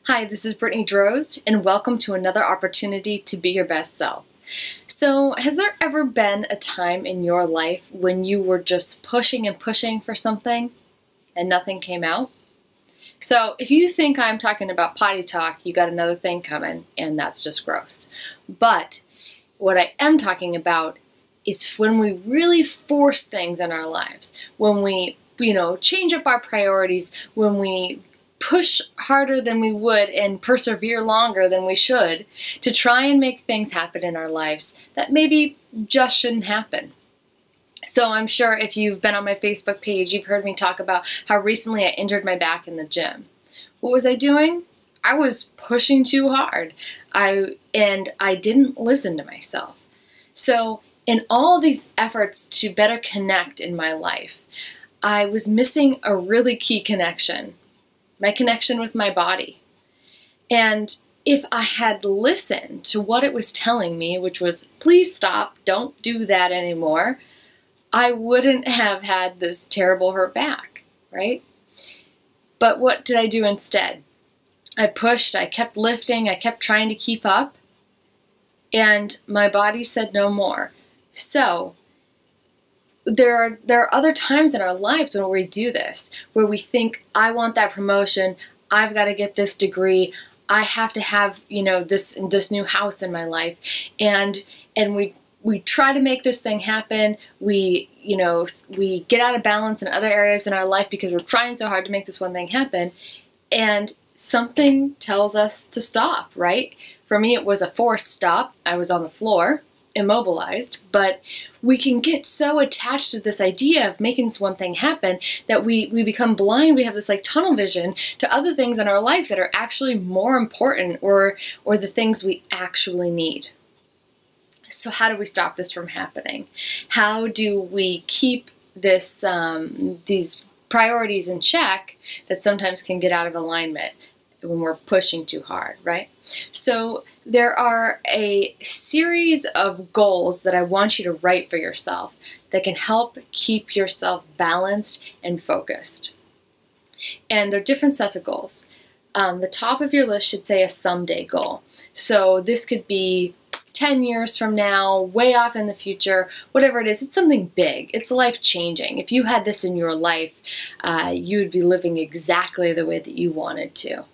Hi, this is Brittany Drozd, and welcome to another opportunity to be your best self. So, has there ever been a time in your life when you were just pushing and pushing for something and nothing came out? So, if you think I'm talking about potty talk, you got another thing coming, and that's just gross. But what I am talking about is when we really force things in our lives, when we, change up our priorities, when we push harder than we would and persevere longer than we should to try and make things happen in our lives that maybe just shouldn't happen. So I'm sure if you've been on my Facebook page, you've heard me talk about how recently I injured my back in the gym. What was I doing? I was pushing too hard. I didn't listen to myself. So in all these efforts to better connect in my life, I was missing a really key connection. My connection with my body. And if I had listened to what it was telling me, which was, please stop, don't do that anymore, I wouldn't have had this terrible hurt back, right? But what did I do instead? I pushed, I kept lifting, I kept trying to keep up, and my body said no more. So, there are other times in our lives when we do this, where we think, I want that promotion, I've got to get this degree, I have to have, this new house in my life, and we try to make this thing happen. We get out of balance in other areas in our life because we're trying so hard to make this one thing happen, and something tells us to stop, right? For me, it was a forced stop. I was on the floor, immobilized, but we can get so attached to this idea of making this one thing happen that we become blind. We have this like tunnel vision to other things in our life that are actually more important or the things we actually need. So how do we stop this from happening? How do we keep this these priorities in check that sometimes can get out of alignment when we're pushing too hard, right? So there are a series of goals that I want you to write for yourself that can help keep yourself balanced and focused. And they're different sets of goals. The top of your list should say a someday goal. So this could be 10 years from now, way off in the future, whatever it is, it's something big. It's life-changing. If you had this in your life, you would be living exactly the way that you wanted to.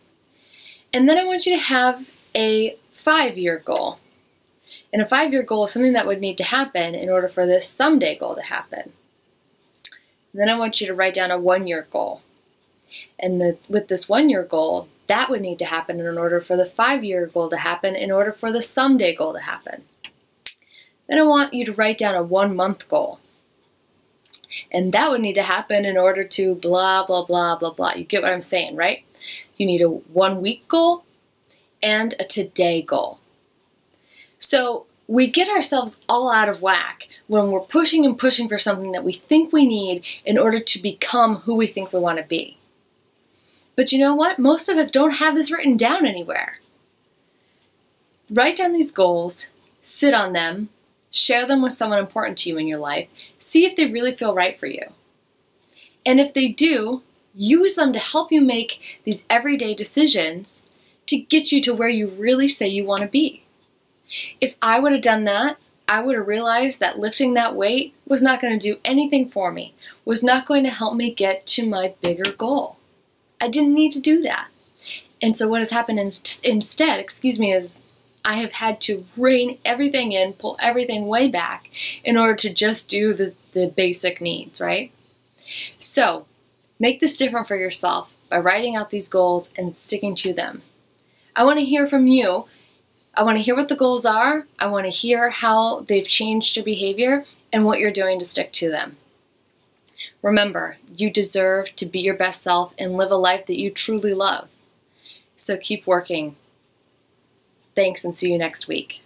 And then I want you to have a 5-year goal. And a 5-year goal is something that would need to happen in order for this someday goal to happen. And then I want you to write down a 1-year goal. And with this 1-year goal, that would need to happen in order for the 5-year goal to happen, in order for the someday goal to happen. Then I want you to write down a 1-month goal. And that would need to happen in order to blah, blah, blah, blah, blah. You get what I'm saying, right? You need a 1-week goal and a today goal. So we get ourselves all out of whack when we're pushing and pushing for something that we think we need in order to become who we think we want to be. But you know what? Most of us don't have this written down anywhere. Write down these goals, sit on them, share them with someone important to you in your life, see if they really feel right for you. And if they do, use them to help you make these everyday decisions to get you to where you really say you want to be. If I would have done that, I would have realized that lifting that weight was not going to do anything for me, was not going to help me get to my bigger goal. I didn't need to do that. And so what has happened instead, is I have had to rein everything in, pull everything way back in order to just do the basic needs, right? So make this different for yourself by writing out these goals and sticking to them. I want to hear from you. I want to hear what the goals are. I want to hear how they've changed your behavior and what you're doing to stick to them. Remember, you deserve to be your best self and live a life that you truly love. So keep working. Thanks, and see you next week.